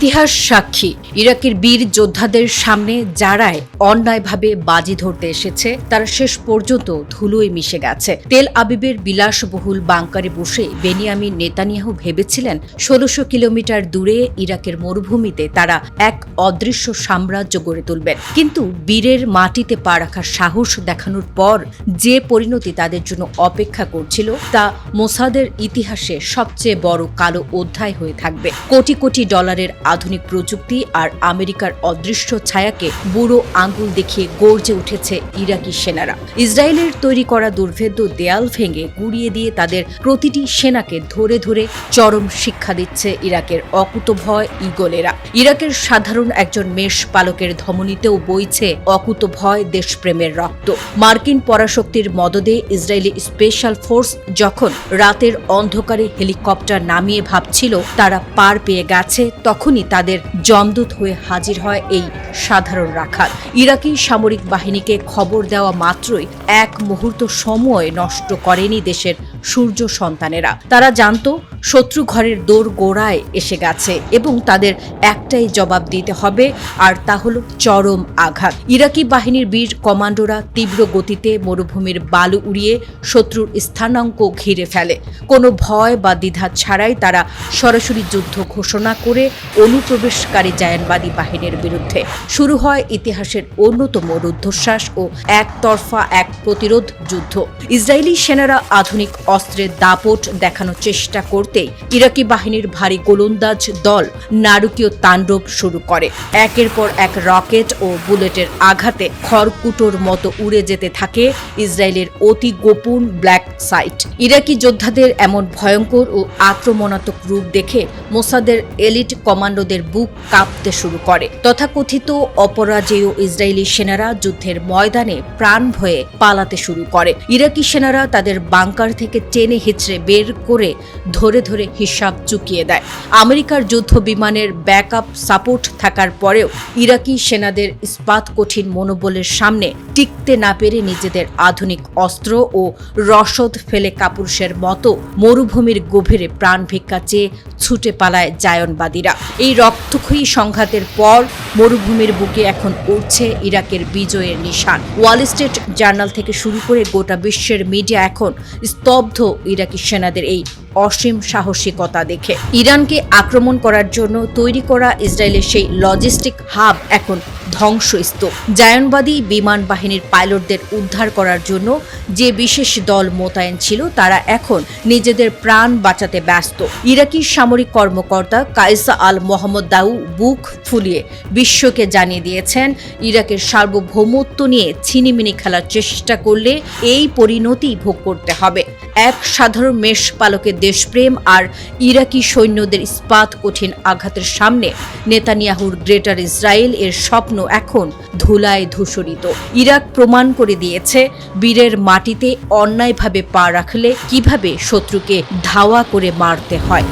ইতিহাস সাক্ষী ইরাকের বীর যোদ্ধাদের সামনে যারাই অন্যায়ভাবে বাজি ধরতে এসেছে তারা শেষ পর্যন্ত ধুলোয় মিশে গেছে। তেল আবিবের বিলাসবহুল বাংকারে বসে বেনিয়ামিন নেতানিয়াহু ভেবেছিলেন ১৬০০ কিলোমিটার দূরে ইরাকের মরুভূমিতে তারা এক অদৃশ্য সাম্রাজ্য গড়ে তুলবেন। কিন্তু বীরের মাটিতে পা রাখার সাহস দেখানোর পর যে পরিণতি তাদের জন্য অপেক্ষা করছিল তা মোসাদের ইতিহাসে সবচেয়ে বড় কালো অধ্যায় হয়ে থাকবে। কোটি কোটি ডলারের আধুনিক প্রযুক্তি আর আমেরিকার অদৃশ্য ছায়াকে বুড়ো আঙ্গুল দেখিয়ে গর্জে উঠেছে ইরাকি সেনারা। ইসরায়েলের তৈরি করা দুর্ভেদ্য দেয়াল ভেঙে গুড়িয়ে দিয়ে তাদের প্রতিটি সেনাকে ধরে ধরে চরম শিক্ষা দিচ্ছে ইরাকের অকুতভয় ঈগলেরা। ইরাকের সাধারণ একজন মেষ পালকের ধমনীতেও বইছে অকুতভয় দেশপ্রেমের রক্ত। মার্কিন পরাশক্তির মদদে ইসরায়েলি স্পেশাল ফোর্স যখন রাতের অন্ধকারে হেলিকপ্টার নামিয়ে ভাবছিল তারা পার পেয়ে গেছে, তখনই তাদের জমদূত হয়ে হাজির হয় এই সাধারণ রাখাল। ইরাকি সামরিক বাহিনীকে খবর দেওয়া মাত্রই এক মুহূর্ত সময় নষ্ট করেনি দেশের সূর্য সন্তানেরা। তারা জানত শত্রু ঘরের দোর গোড়ায় এসে গেছে এবং তাদের একটাই জবাব দিতে হবে, আর তা হলো চরম আঘাত। ইরাকি বাহিনীর বীর কমান্ডোরা তীব্র গতিতে মরুভূমির বালু উড়িয়ে শত্রুর স্থানাঙ্ক ঘিরে ফেলে। কোনো ভয় বা দ্বিধা ছাড়াই তারা সরাসরি যুদ্ধ ঘোষণা করে অনুপ্রবেশকারী জায়ানবাদী বাহিনীর বিরুদ্ধে শুরু হয় ইতিহাসের অন্যতম রুদ্ধশ্বাস ও একতরফা এক প্রতিরোধ যুদ্ধ। ইসরায়েলি সেনারা আধুনিক অস্ত্রের দাপট দেখানোর চেষ্টা করতেই ইরাকি বাহিনীর ভারী গোলন্দাজ দল নারকীয় তাণ্ডব শুরু করে। একের পর এক রকেট ও বুলেটের আঘাতে খড়কুটোর মতো উড়ে যেতে থাকে ইসরায়েলের অতি গোপন ব্ল্যাক সাইট। ইরাকি যোদ্ধাদের এমন ভয়ঙ্কর ও আক্রমণাত্মক রূপ দেখে মোসাদের এলিট কমান্ডোদের বুক কাঁপতে শুরু করে। তথাকথিত অপরাজেয় ইসরায়েলি সেনারা যুদ্ধের ময়দানে প্রাণ ভয়ে পালাতে শুরু করে। ইরাকি সেনারা তাদের বাংকার থেকে টেনে হিচড়ে বের করে ধরে ধরে হিসাব চুকিয়ে দেয়। আমেরিকার যুদ্ধ বিমানের ব্যাকআপ সাপোর্ট থাকার পরেও ইরাকি সেনাদের ইস্পাত কঠিন মনোবলের সামনে টিকতে না পেরে নিজেদের আধুনিক অস্ত্র ও রসদ ফেলে কাপুরুষের মতো মরুভূমির গভীরে প্রাণ ভিক্ষা চেয়ে ছুটে পালায় জায়নবাদীরা। এই রক্তক্ষয়ী সংঘাতের পর মরুভূমির বুকে এখন উঠছে ইরাকের বিজয়ের নিশান। ওয়াল স্ট্রিট জার্নাল থেকে শুরু করে গোটা বিশ্বের মিডিয়া এখন স্তব্ধ ইরাকি সেনাদের এই অসীম সাহসিকতা দেখে। ইরানকে আক্রমণ করার জন্য তৈরি করা ইসরায়েলের সেই লজিস্টিক হাব এখন ধ্বংসস্তূপ। জায়নবাদী বিমান বাহিনীর পাইলটদের উদ্ধার করার জন্য যে বিশেষ দল মোতায়েন ছিল তারা এখন নিজেদের প্রাণ বাঁচাতে ব্যস্ত। ইরাকি সামরিক কর্মকর্তা কাইসা আল মোহাম্মদ দাউ বুক ফুলিয়ে বিশ্বকে জানিয়ে দিয়েছেন, ইরাকের সার্বভৌমত্ব নিয়ে ছিনিমিনি খেলার চেষ্টা করলে এই পরিণতি ভোগ করতে হবে। এক সাধারণ মেষ পালকের দেশপ্রেম আর ইরাকি সৈন্যদের ইস্পাত কঠিন আঘাতের সামনে নেতানিয়াহুর গ্রেটার ইসরায়েল এর স্বপ্ন এখন ধুলায় ধূসরিত। ইরাক প্রমাণ করে দিয়েছে বীরের মাটিতে অন্যায়ভাবে পা রাখলে কিভাবে শত্রুকে ধাওয়া করে মারতে হয়।